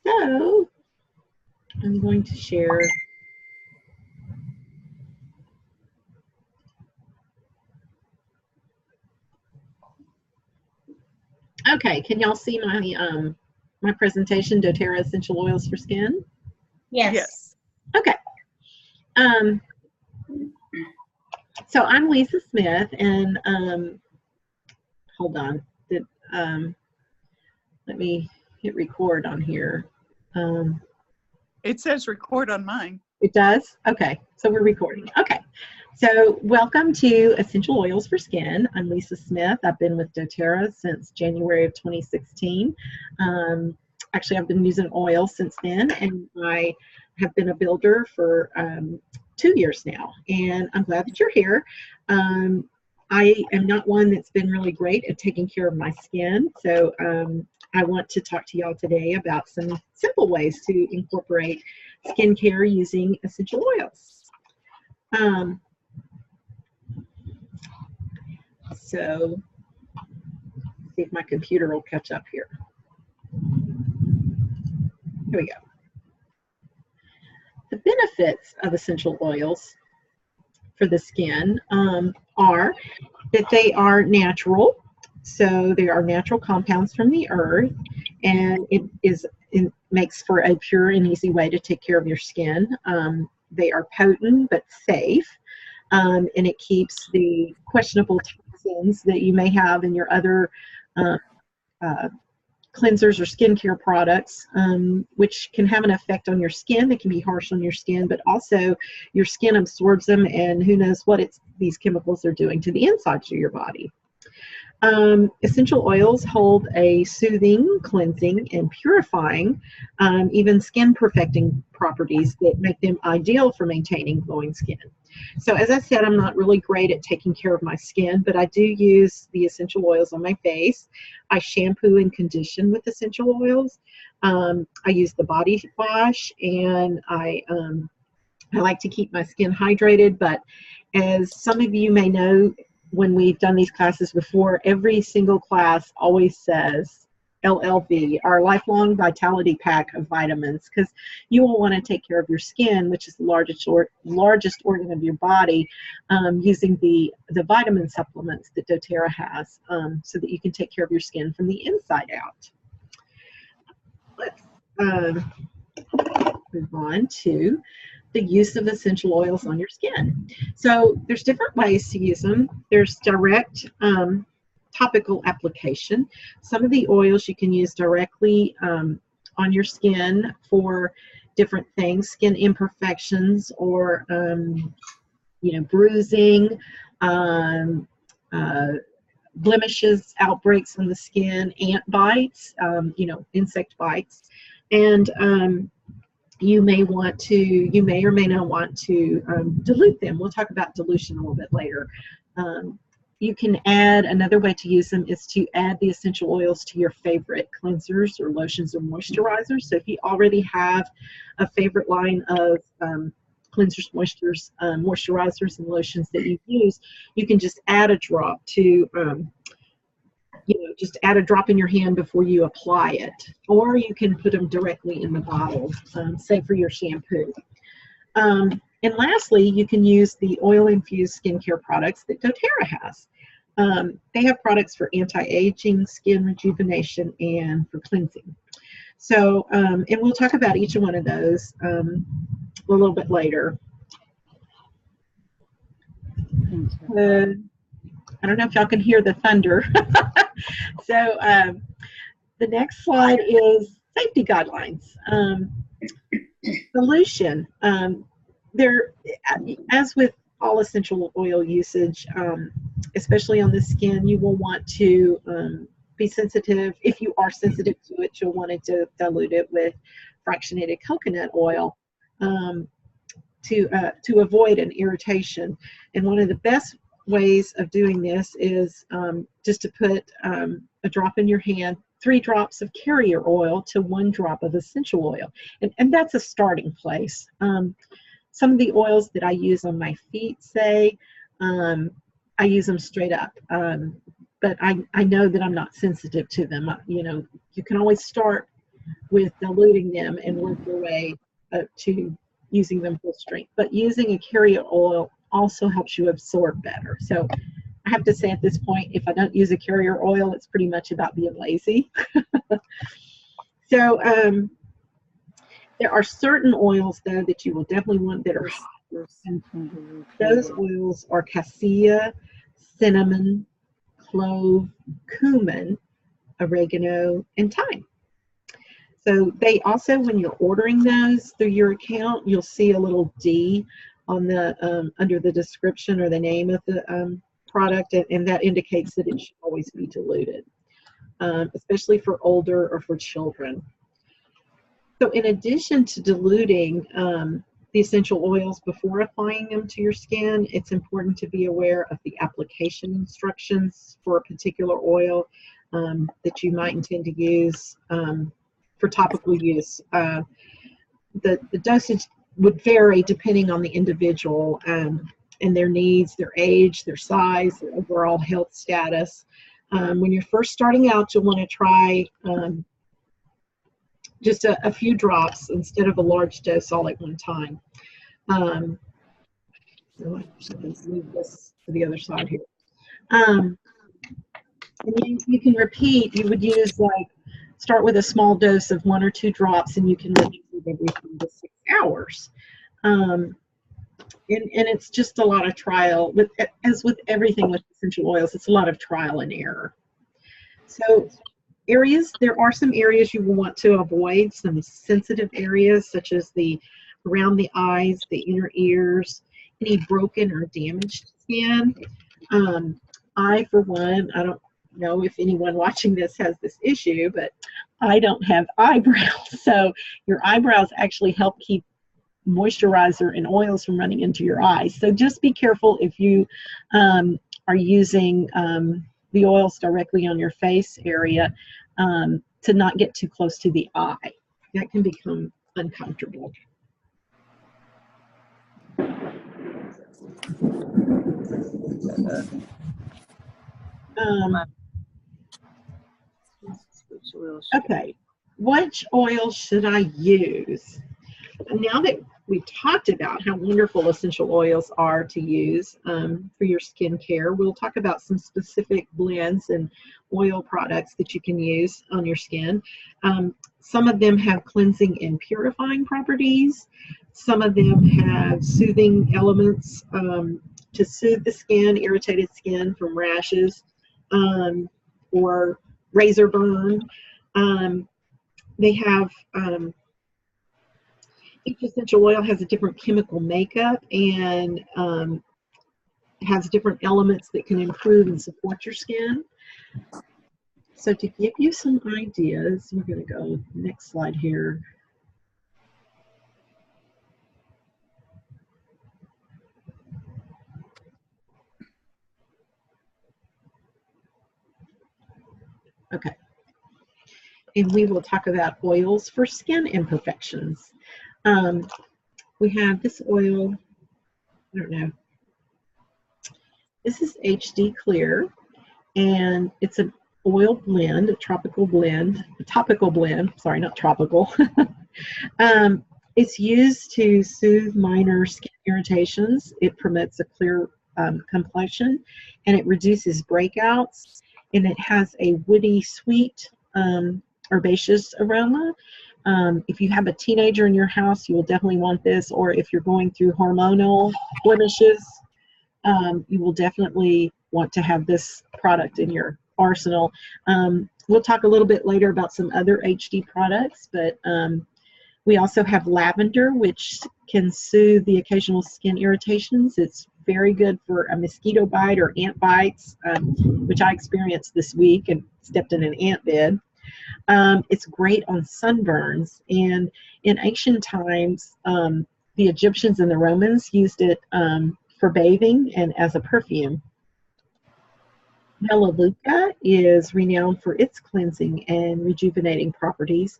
So I'm going to share. Okay, can y'all see my my presentation, doTERRA Essential Oils for Skin? Yes. Okay. So I'm Lisa Smith, and hold on. Let me hit record on here. It says record on mine. It does? Okay, so we're recording. Okay, so welcome to Essential Oils for Skin. I'm Lisa Smith. I've been with doTERRA since January of 2016. Actually, I've been using oil since then, and I have been a builder for 2 years now, and I'm glad that you're here. I am not one that's been really great at taking care of my skin, so I want to talk to y'all today about some simple ways to incorporate skincare using essential oils. So, see if my computer will catch up here. Here we go. The benefits of essential oils for the skin are that they are natural. So they are natural compounds from the earth, and it makes for a pure and easy way to take care of your skin. They are potent but safe, and it keeps the questionable toxins that you may have in your other cleansers or skincare products, which can have an effect on your skin. They can be harsh on your skin, but also your skin absorbs them, and who knows what these chemicals are doing to the insides of your body. Essential oils hold a soothing, cleansing, and purifying, even skin perfecting properties that make them ideal for maintaining glowing skin. So as I said, I'm not really great at taking care of my skin, but I do use the essential oils on my face. I shampoo and condition with essential oils. I use the body wash, and I like to keep my skin hydrated, but as some of you may know, when we've done these classes before, every single class always says LLV, our Lifelong Vitality Pack of vitamins, because you will want to take care of your skin, which is the largest organ of your body, using the vitamin supplements that doTERRA has, so that you can take care of your skin from the inside out. Let's move on to the use of essential oils on your skin. So there's different ways to use them. There's direct topical application. Some of the oils you can use directly on your skin for different things, skin imperfections, or bruising, blemishes, outbreaks on the skin, ant bites, insect bites, and you may or may not want to dilute them. We'll talk about dilution a little bit later. You can add, another way to use them is to add the essential oils to your favorite cleansers or lotions or moisturizers. So if you already have a favorite line of cleansers, moisturizers, and lotions that you use, you can just add a drop to just add a drop in your hand before you apply it, or you can put them directly in the bottle, say for your shampoo. And lastly, you can use the oil-infused skincare products that doTERRA has. They have products for anti-aging, skin rejuvenation, and for cleansing. So, and we'll talk about each one of those a little bit later. I don't know if y'all can hear the thunder. So the next slide is safety guidelines. Dilution. As with all essential oil usage, especially on the skin, you will want to be sensitive. If you are sensitive to it, you'll want to dilute it with fractionated coconut oil to avoid an irritation. And one of the best ways of doing this is just to put a drop in your hand, 3 drops of carrier oil to 1 drop of essential oil, and that's a starting place. Some of the oils that I use on my feet, say, I use them straight up, but I know that I'm not sensitive to them. You can always start with diluting them and work your way to using them full strength. But using a carrier oil also helps you absorb better. So I have to say at this point, if I don't use a carrier oil, it's pretty much about being lazy. So there are certain oils, though, that you will definitely want that are hot. And those oils are cassia, cinnamon, clove, cumin, oregano, and thyme. So they also, when you're ordering those through your account, you'll see a little D on the under the description or the name of the product, and that indicates that it should always be diluted, especially for older or for children. So in addition to diluting the essential oils before applying them to your skin, it's important to be aware of the application instructions for a particular oil that you might intend to use for topical use. The dosage would vary depending on the individual and their needs, their age, their size, their overall health status. When you're first starting out, you'll want to try just a few drops instead of a large dose all at one time. So let's move this to the other side here. And you can repeat. You would use start with a small dose of 1 or 2 drops, and you can repeat every 3 to 6 hours. And it's just a lot of trial. As with everything with essential oils, it's a lot of trial and error. So there are some areas you will want to avoid, some sensitive areas such as around the eyes, the inner ears, any broken or damaged skin. I, for one, I don't know if anyone watching this has this issue, but I don't have eyebrows. So your eyebrows actually help keep moisturizer and oils from running into your eyes. So just be careful if you are using the oils directly on your face area to not get too close to the eye. That can become uncomfortable. Okay, which oil should I use? Now that we've talked about how wonderful essential oils are to use for your skincare, we'll talk about some specific blends and oil products that you can use on your skin. Some of them have cleansing and purifying properties. Some of them have soothing elements to soothe the skin, irritated skin from rashes or razor burn. They have each essential oil has a different chemical makeup and has different elements that can improve and support your skin. So to give you some ideas, we're going to go next slide here. Okay. And we will talk about oils for skin imperfections. We have this oil, I don't know, this is HD Clear, and it's an oil blend, a topical blend, sorry, not tropical. It's used to soothe minor skin irritations. It promotes a clear complexion, and it reduces breakouts, and it has a woody, sweet, herbaceous aroma. If you have a teenager in your house, you will definitely want this, or if you're going through hormonal blemishes, you will definitely want to have this product in your arsenal. We'll talk a little bit later about some other HD products, but we also have lavender, which can soothe the occasional skin irritations. It's very good for a mosquito bite or ant bites, which I experienced this week and stepped in an ant bed. It's great on sunburns, and in ancient times, the Egyptians and the Romans used it for bathing and as a perfume. Melaleuca is renowned for its cleansing and rejuvenating properties.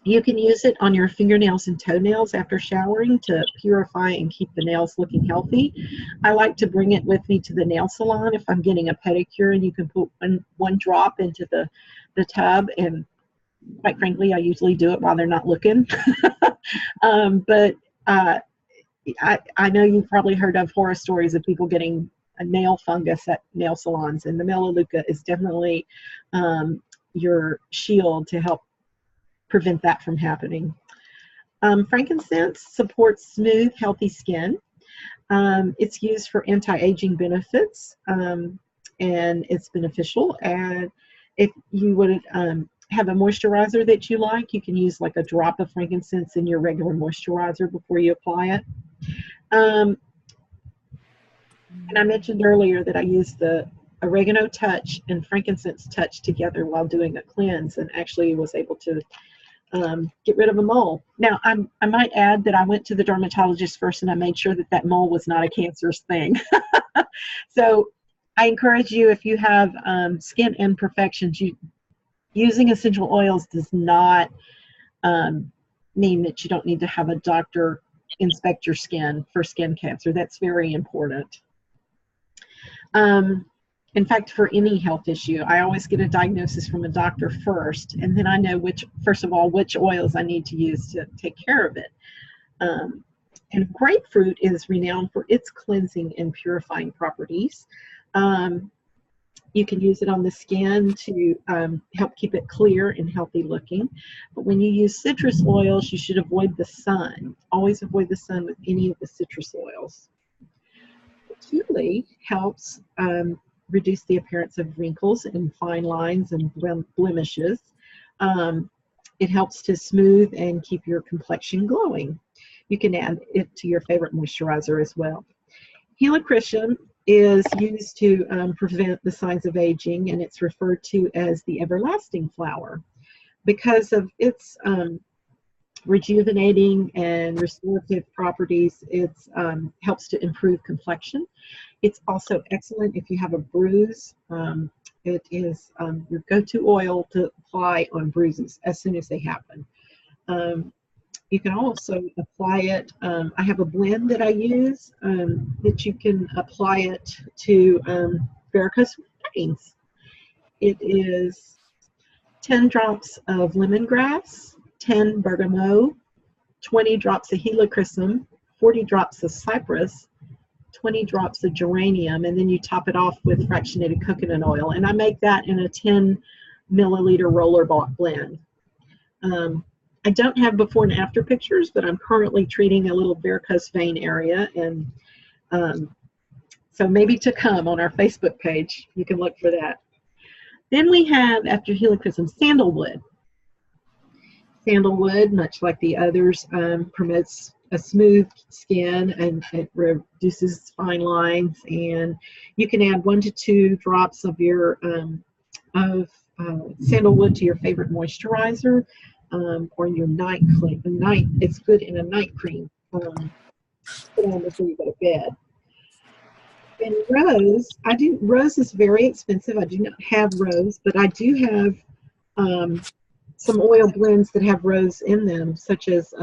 You can use it on your fingernails and toenails after showering to purify and keep the nails looking healthy. I like to bring it with me to the nail salon if I'm getting a pedicure, and you can put one drop into the tub and Quite frankly, I usually do it while they're not looking. But I know you've probably heard of horror stories of people getting a nail fungus at nail salons, and the Melaleuca is definitely your shield to help prevent that from happening. Frankincense supports smooth, healthy skin. It's used for anti-aging benefits, and it's beneficial. And if you would have a moisturizer that you like, you can use like a drop of frankincense in your regular moisturizer before you apply it. And I mentioned earlier that I used the oregano touch and frankincense touch together while doing a cleanse, and actually was able to get rid of a mole. Now, I might add that I went to the dermatologist first, and I made sure that that mole was not a cancerous thing. So I encourage you, if you have skin imperfections, using essential oils does not mean that you don't need to have a doctor inspect your skin for skin cancer. That's very important. In fact, for any health issue, I always get a diagnosis from a doctor first, and then I know first of all, which oils I need to use to take care of it. And grapefruit is renowned for its cleansing and purifying properties. You can use it on the skin to help keep it clear and healthy looking. But when you use citrus oils, you should avoid the sun. Always avoid the sun with any of the citrus oils. Patchouli helps reduce the appearance of wrinkles and fine lines and blemishes. It helps to smooth and keep your complexion glowing. You can add it to your favorite moisturizer as well. Helichrysum is used to prevent the signs of aging, and it's referred to as the everlasting flower because of its rejuvenating and restorative properties. It helps to improve complexion. It's also excellent if you have a bruise. It is your go-to oil to apply on bruises as soon as they happen. You can also apply it. I have a blend that I use that you can apply it to varicose veins. It is 10 drops of lemongrass, 10 bergamot, 20 drops of helichrysum, 40 drops of cypress, 20 drops of geranium, and then you top it off with fractionated coconut oil. And I make that in a 10 milliliter roller blend. I don't have before and after pictures, but I'm currently treating a little varicose vein area, and so maybe to come on our Facebook page, you can look for that. Then we have, after helichrysum, sandalwood. Sandalwood, much like the others, promotes a smooth skin, and it reduces fine lines. And you can add 1 to 2 drops of your sandalwood to your favorite moisturizer, or your night cream. It's good in a night cream. Put on before you go to bed. And rose is very expensive. I do not have rose, but I do have some oil blends that have rose in them, such as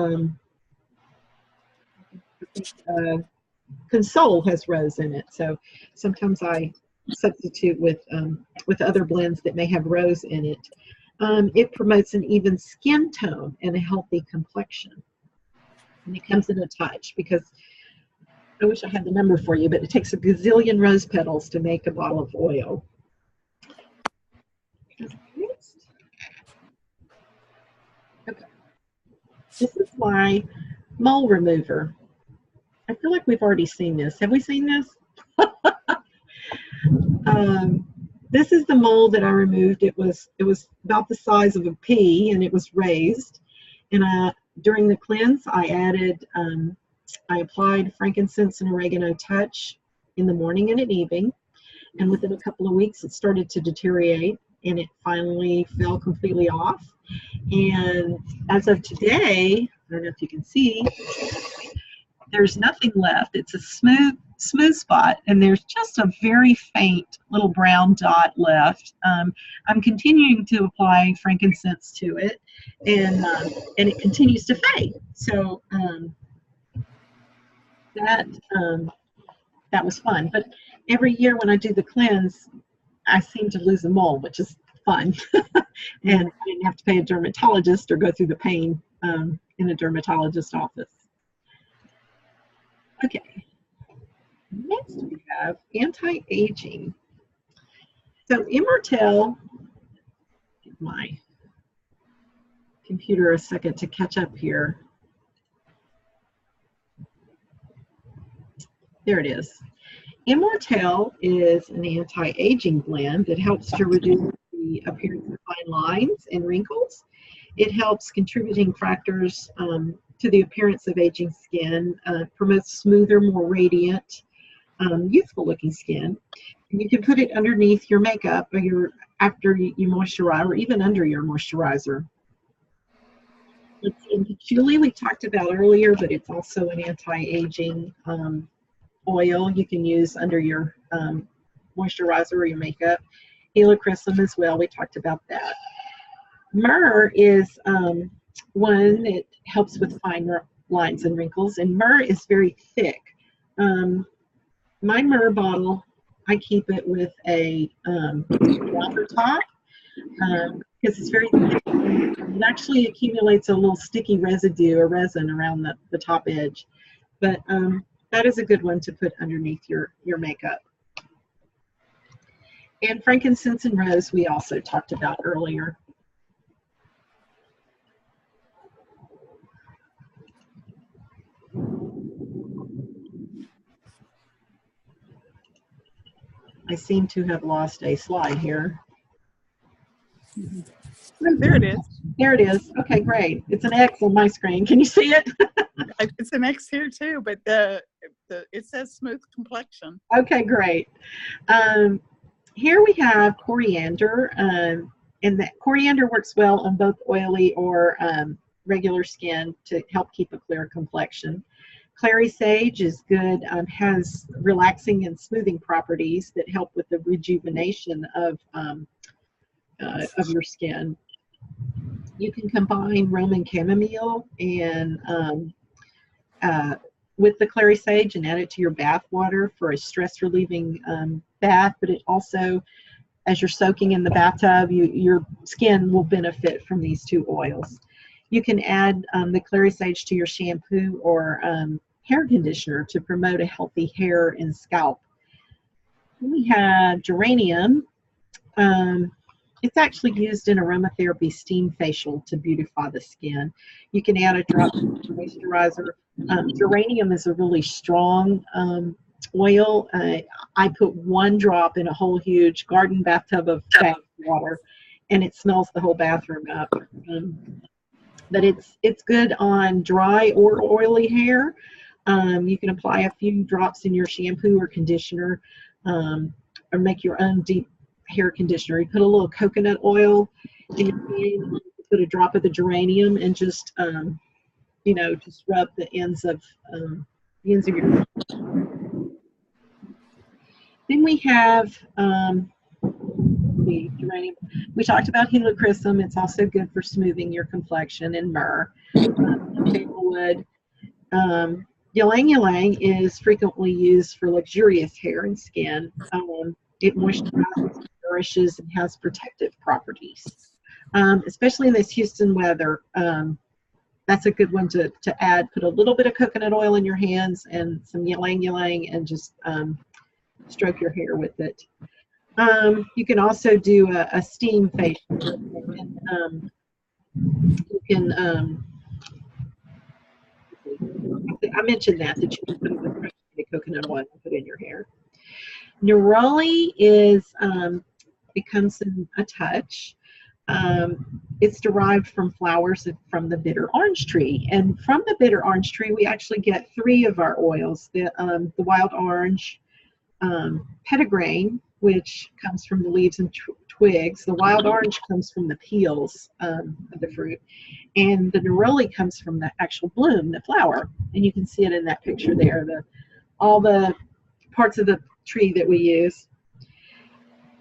Console has rose in it. So sometimes I substitute with other blends that may have rose in it. It promotes an even skin tone and a healthy complexion. And it comes in a touch, because I wish I had the number for you, but it takes a gazillion rose petals to make a bottle of oil. Okay. This is my mole remover. I feel like we've already seen this. Have we seen this? This is the mole that I removed. It was about the size of a pea, and it was raised. And during the cleanse, I applied frankincense and oregano touch in the morning and at evening. And within a couple of weeks, it started to deteriorate, and it finally fell completely off. And as of today, I don't know if you can see, there's nothing left. It's a smooth spot, and there's just a very faint little brown dot left. I'm continuing to apply frankincense to it, and it continues to fade. So that was fun. But every year when I do the cleanse, I seem to lose a mole, which is fun. And I didn't have to pay a dermatologist or go through the pain in a dermatologist's office. Okay, next we have anti-aging. So Immortelle, give my computer a second to catch up here. There it is. Immortelle is an anti-aging blend that helps to reduce the appearance of fine lines and wrinkles. It helps contributing factors to the appearance of aging skin, promotes smoother, more radiant, youthful looking skin. And you can put it underneath your makeup or after you moisturize, or even under your moisturizer. It's in patchouli we talked about earlier, but it's also an anti-aging oil you can use under your moisturizer or your makeup. Helichrysum as well, we talked about that. Myrrh is one that helps with fine lines and wrinkles, and myrrh is very thick. My myrrh bottle, I keep it with a dropper top because it's very thick. It actually accumulates a little sticky residue or resin around the top edge, but that is a good one to put underneath your makeup. And frankincense and rose we also talked about earlier. I seem to have lost a slide here. There it is. There it is. Okay, great. It's an X on my screen. Can you see it? It's an X here too, but it says smooth complexion. Okay, great. Here we have coriander, and that coriander works well on both oily or regular skin to help keep a clear complexion. Clary sage is good, has relaxing and smoothing properties that help with the rejuvenation of your skin. You can combine Roman chamomile and with the clary sage and add it to your bath water for a stress relieving bath, but it also, as you're soaking in the bathtub, your skin will benefit from these two oils. You can add the clary sage to your shampoo or hair conditioner to promote a healthy hair and scalp. We have geranium. It's actually used in aromatherapy steam facial to beautify the skin. You can add a drop of moisturizer. Geranium is a really strong oil. I put one drop in a whole huge garden bathtub of bath water, and it smells the whole bathroom up. But it's good on dry or oily hair. You can apply a few drops in your shampoo or conditioner, or make your own deep hair conditioner. You put a little coconut oil in your hand, put a drop of the geranium, and just just rub the ends of your hair. Then we have the geranium. We talked about helichrysum. It's also good for smoothing your complexion, and myrrh. Sandalwood. Ylang ylang is frequently used for luxurious hair and skin. It moisturizes, nourishes, and has protective properties. Especially in this Houston weather, that's a good one to add. Put a little bit of coconut oil in your hands and some ylang ylang and just stroke your hair with it. You can also do a steam facial. You can, I mentioned that you can put it with crushed coconut oil and put in your hair. Neroli becomes a touch. It's derived from flowers from the bitter orange tree, and from the bitter orange tree we actually get 3 of our oils: the wild orange, petitgrain, which comes from the leaves and twigs. The wild orange comes from the peels of the fruit, and the neroli comes from the actual bloom, the flower. And you can see it in that picture there, all the parts of the tree that we use.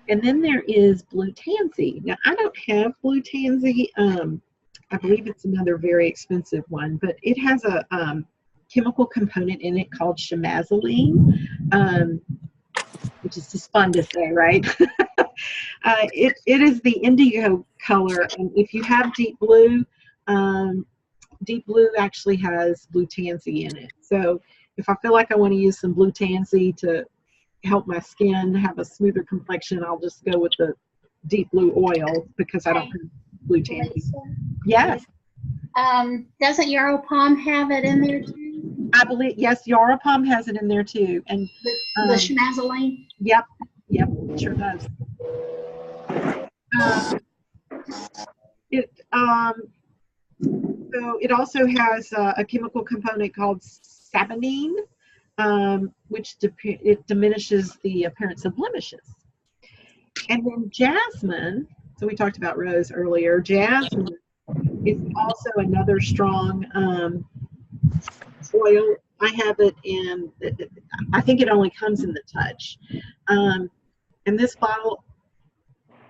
And then there is blue tansy. Now, I don't have blue tansy. I believe it's another very expensive one, but it has a chemical component in it called chemazoline. which is just fun to say, right? It is the indigo color, and if you have deep blue actually has blue tansy in it. So if I feel like I want to use some blue tansy to help my skin have a smoother complexion, I'll just go with the deep blue oil because I don't have blue tansy. Lisa, Yes, doesn't Yarrow Palm have it in there too? I believe, yes, Yarrow Palm has it in there too. And The schmazzoline? yep, it sure does. So it also has a chemical component called saponine, which it diminishes the appearance of blemishes. And then jasmine, so we talked about rose earlier, jasmine is also another strong oil. I have it in, I think it only comes in the touch. And this bottle,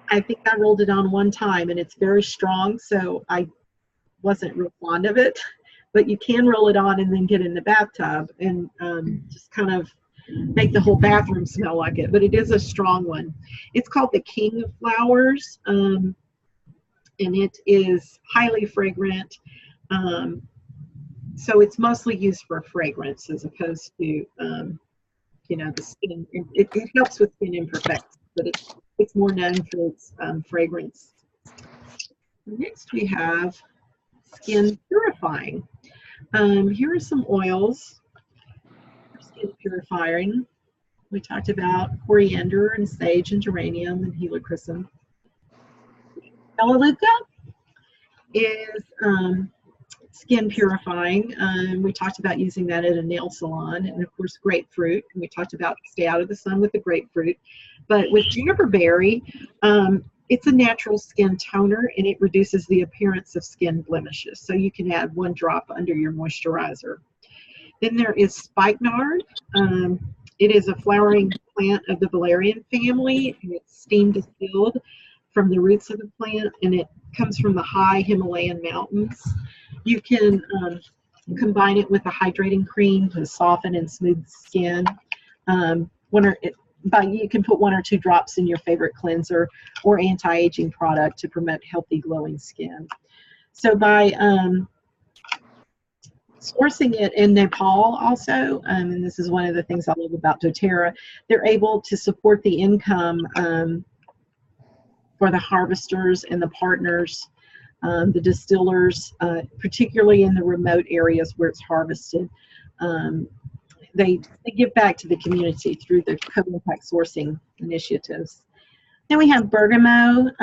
I think I rolled it on one time, and it's very strong, so I wasn't real fond of it. But you can roll it on and then get in the bathtub and just kind of make the whole bathroom smell like it. But it is a strong one. It's called the King of Flowers, and it is highly fragrant. So it's mostly used for fragrance as opposed to, you know, the skin. It helps with skin imperfections, but it's more known for its fragrance. Next we have skin purifying. Here are some oils for skin purifying. We talked about coriander and sage and geranium and helichrysum. Melaleuca is skin purifying. We talked about using that at a nail salon, and of course grapefruit. And we talked about stay out of the sun with the grapefruit. But with juniper berry, it's a natural skin toner, and it reduces the appearance of skin blemishes. So you can add 1 drop under your moisturizer. Then there is spikenard. It is a flowering plant of the valerian family, and it's steam distilled from the roots of the plant, and it comes from the high Himalayan mountains. You can combine it with a hydrating cream to soften and smooth skin. You can put 1 or 2 drops in your favorite cleanser or anti-aging product to promote healthy, glowing skin. So by sourcing it in Nepal also, and this is one of the things I love about doTERRA, they're able to support the income for the harvesters and the partners, the distillers, particularly in the remote areas where it's harvested. They give back to the community through the co-impact sourcing initiatives. Then we have bergamot.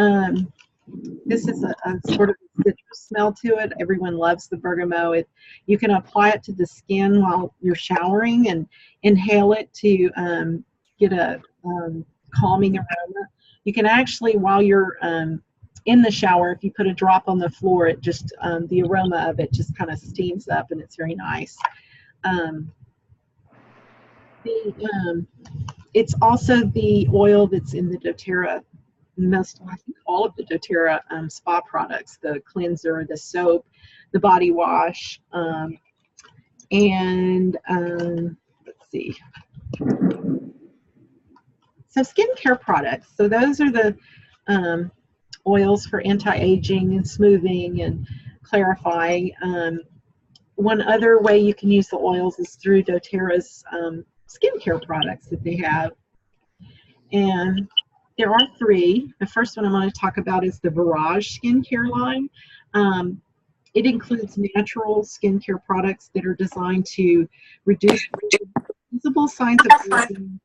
This is a sort of citrus smell to it. Everyone loves the bergamot. You can apply it to the skin while you're showering and inhale it to get a calming aroma. You can actually, while you're in the shower, if you put a drop on the floor, it just the aroma of it just kind of steams up, and it's very nice. It's also the oil that's in the doTERRA, I think all of the doTERRA spa products, the cleanser, the soap, the body wash, and let's see. So skincare products. So those are the oils for anti-aging and smoothing and clarifying. One other way you can use the oils is through doTERRA's skincare products that they have. And there are 3. The first one I'm going to talk about is the Virage skincare line. It includes natural skincare products that are designed to reduce visible signs of aging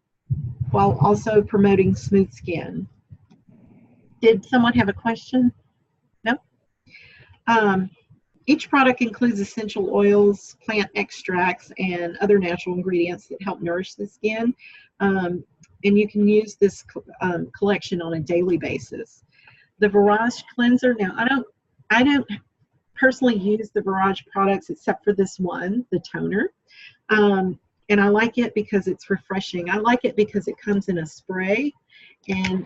while also promoting smooth skin. Did someone have a question? No? Each product includes essential oils, plant extracts, and other natural ingredients that help nourish the skin. And you can use this collection on a daily basis. The Virage cleanser. Now, I don't personally use the Virage products except for this one, the toner. And I like it because it's refreshing. I like it because it comes in a spray, and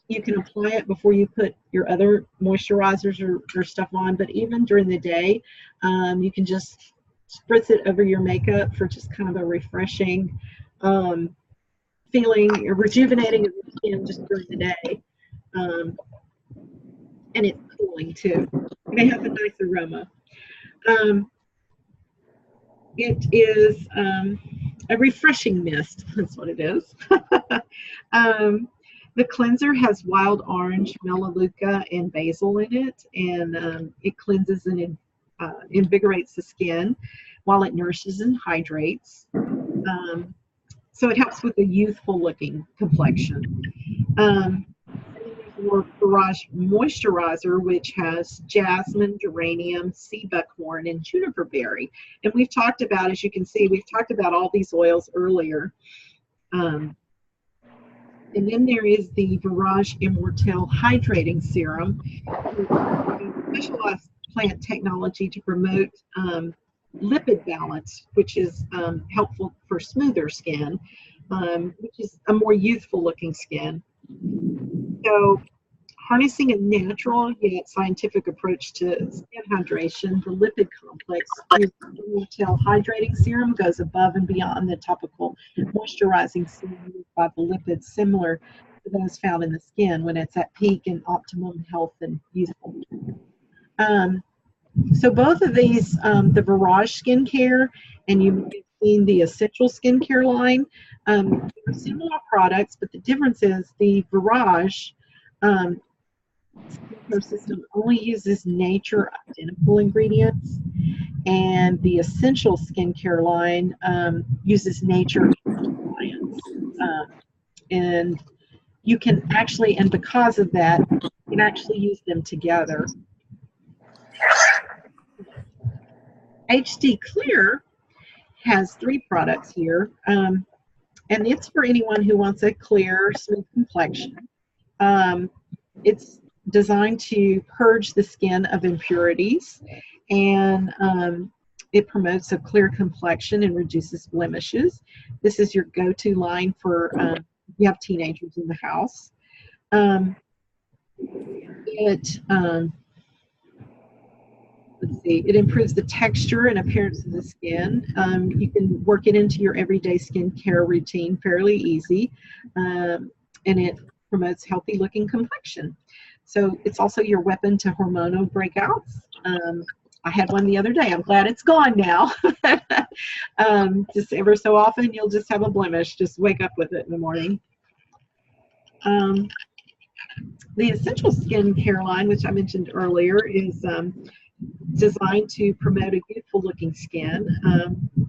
you can apply it before you put your other moisturizers or stuff on. But even during the day, you can just spritz it over your makeup for just kind of a refreshing feeling rejuvenating of your skin just during the day. And it's cooling too. And it has a nice aroma. It is a refreshing mist. That's what it is. The cleanser has wild orange, melaleuca, and basil in it, and it cleanses and invigorates the skin while it nourishes and hydrates. So it helps with a youthful looking complexion. Barrage moisturizer, which has jasmine, geranium, sea buckhorn, and juniper berry. And we've talked about, as you can see, we've talked about all these oils earlier. And then there is the Barrage Immortelle Hydrating Serum, specialized plant technology to promote lipid balance, which is helpful for smoother skin, which is a more youthful looking skin. So harnessing a natural yet scientific approach to skin hydration, the lipid complex Immortelle Hydrating Serum goes above and beyond the topical moisturizing serum used by the lipids, similar to those found in the skin when it's at peak and optimum health and youthful. So both of these, the Barrage skincare and you've seen the Essential skincare line, they're similar products, but the difference is the Barrage skincare system only uses nature identical ingredients, and the Essential skincare line uses nature ingredients. And you can actually, and because of that, you can actually use them together. HD Clear has 3 products here, and it's for anyone who wants a clear, smooth complexion. It's designed to purge the skin of impurities, and it promotes a clear complexion and reduces blemishes. This is your go-to line for if you have teenagers in the house. Let's see, it improves the texture and appearance of the skin. You can work it into your everyday skincare routine fairly easy, and it promotes healthy looking complexion. So it's also your weapon to hormonal breakouts. I had one the other day. I'm glad it's gone now. Just ever so often you'll just have a blemish. Just wake up with it in the morning. The Essential skincare line, which I mentioned earlier, is designed to promote a youthful looking skin.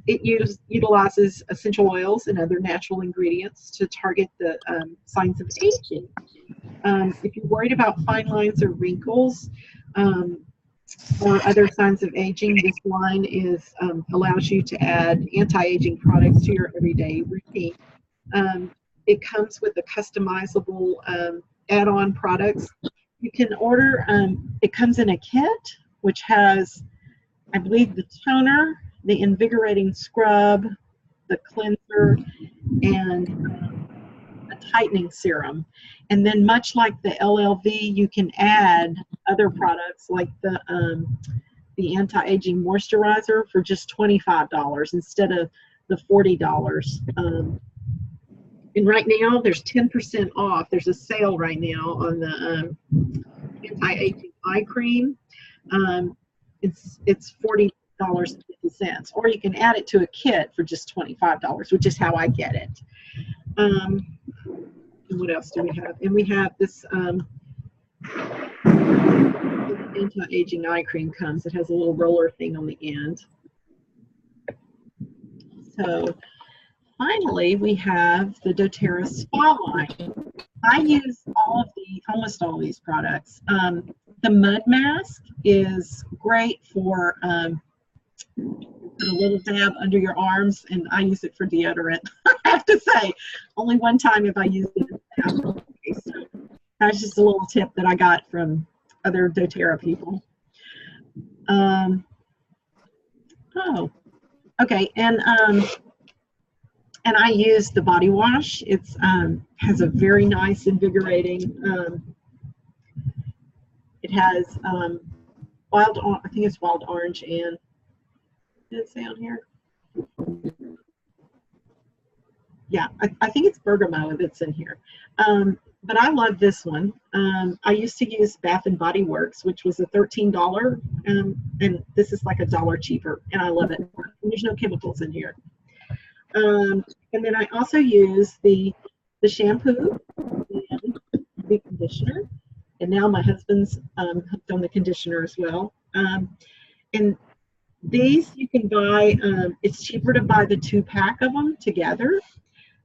It utilizes essential oils and other natural ingredients to target the signs of aging. If you're worried about fine lines or wrinkles or other signs of aging, this line allows you to add anti-aging products to your everyday routine. It comes with a customizable add-on products. You can order, it comes in a kit, which has, I believe, the toner, the invigorating scrub, the cleanser, and a tightening serum. And then much like the LLV, you can add other products like the anti-aging moisturizer for just $25 instead of the $40. And right now there's 10% off. There's a sale right now on the anti-aging eye cream. It's $40.50, or you can add it to a kit for just $25, which is how I get it. And what else do we have? And we have this anti-aging eye cream comes. It has a little roller thing on the end. So finally, we have the doTERRA Spa line. I use almost all these products. The mud mask is great for put a little dab under your arms, and I use it for deodorant. I have to say, only one time have I used it. So that's just a little tip that I got from other doTERRA people. Oh, okay, and I use the body wash. It's has a very nice, invigorating. It has I think it's wild orange and, did it say on here? Yeah, I think it's bergamot that's in here. But I love this one. I used to use Bath and Body Works, which was a $13, and this is like $1 cheaper, and I love it. There's no chemicals in here. And then I also use the shampoo and the conditioner, and now my husband's hooked on the conditioner as well. And these you can buy. It's cheaper to buy the 2-pack of them together.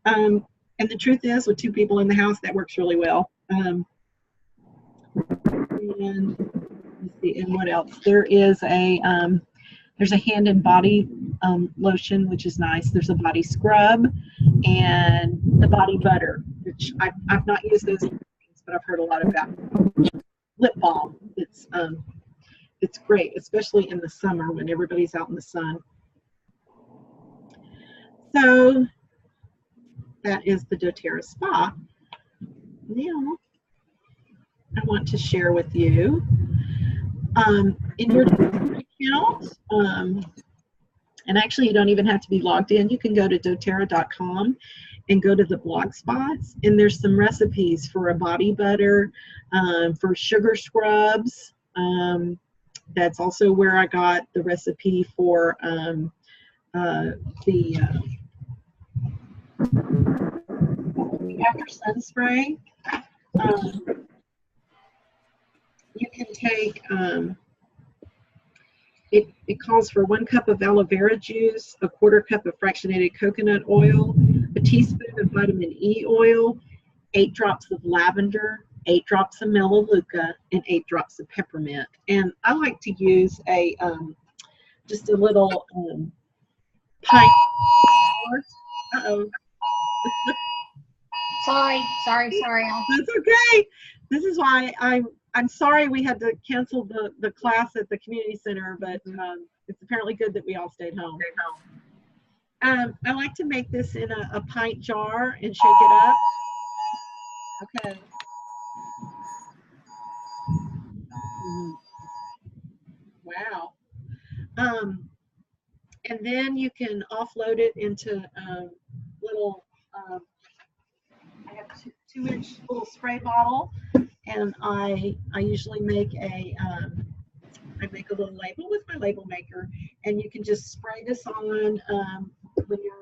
And the truth is, with 2 people in the house, that works really well. And let's see, and what else? There's a hand and body lotion, which is nice. There's a body scrub and the body butter, which I've not used those things, but I've heard a lot about. Lip balm. It's great, especially in the summer when everybody's out in the sun. So that is the doTERRA Spa. Now, I want to share with you in your account, and actually you don't even have to be logged in. You can go to doTERRA.com and go to the blog spots, and there's some recipes for a body butter, for sugar scrubs. That's also where I got the recipe for after sun spray. You can take it calls for 1 cup of aloe vera juice, a 1/4 cup of fractionated coconut oil, a teaspoon of vitamin E oil, 8 drops of lavender, 8 drops of melaleuca, and 8 drops of peppermint. And I like to use a just a little pint. Uh-oh. Sorry. That's okay. This is why I'm sorry we had to cancel the class at the community center, but it's apparently good that we all stayed home. I like to make this in a pint jar and shake it up. Okay. Wow. And then you can offload it into little, I have 2-inch little spray bottle, and I usually make I make a little label with my label maker, and you can just spray this on when you're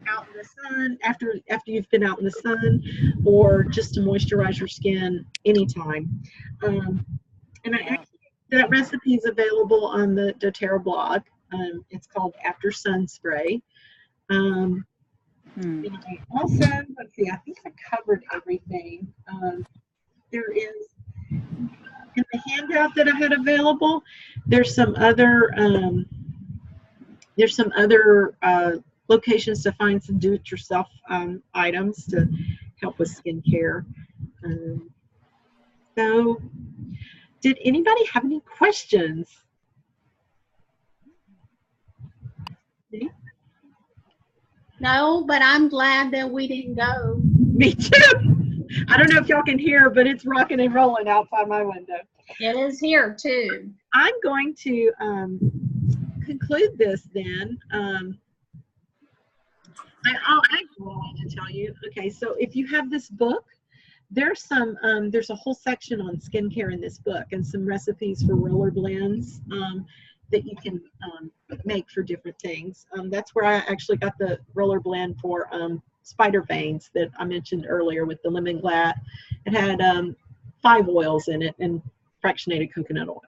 out in the sun, after you've been out in the sun, or just to moisturize your skin anytime. And that recipe is available on the doTERRA blog. It's called After Sun Spray. And I also, let's see, I think I covered everything. There is, in the handout that I had available, there's some other locations to find some do-it-yourself items to help with skincare. So, did anybody have any questions? No, but I'm glad that we didn't go. Me too. I don't know if y'all can hear, but it's rocking and rolling outside my window. It is here too. I'm going to conclude this then. I wanted to tell you. Okay, so if you have this book, there's a whole section on skincare in this book, and some recipes for roller blends that you can make for different things. That's where I actually got the roller blend for spider veins that I mentioned earlier with the lemongrass. It had 5 oils in it and fractionated coconut oil.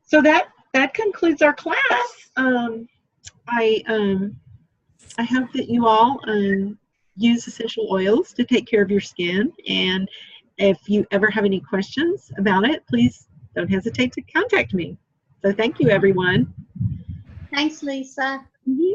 So that concludes our class. I hope that you all use essential oils to take care of your skin, and if you ever have any questions about it, please don't hesitate to contact me. So thank you, everyone. Thanks, Lisa. Mm-hmm.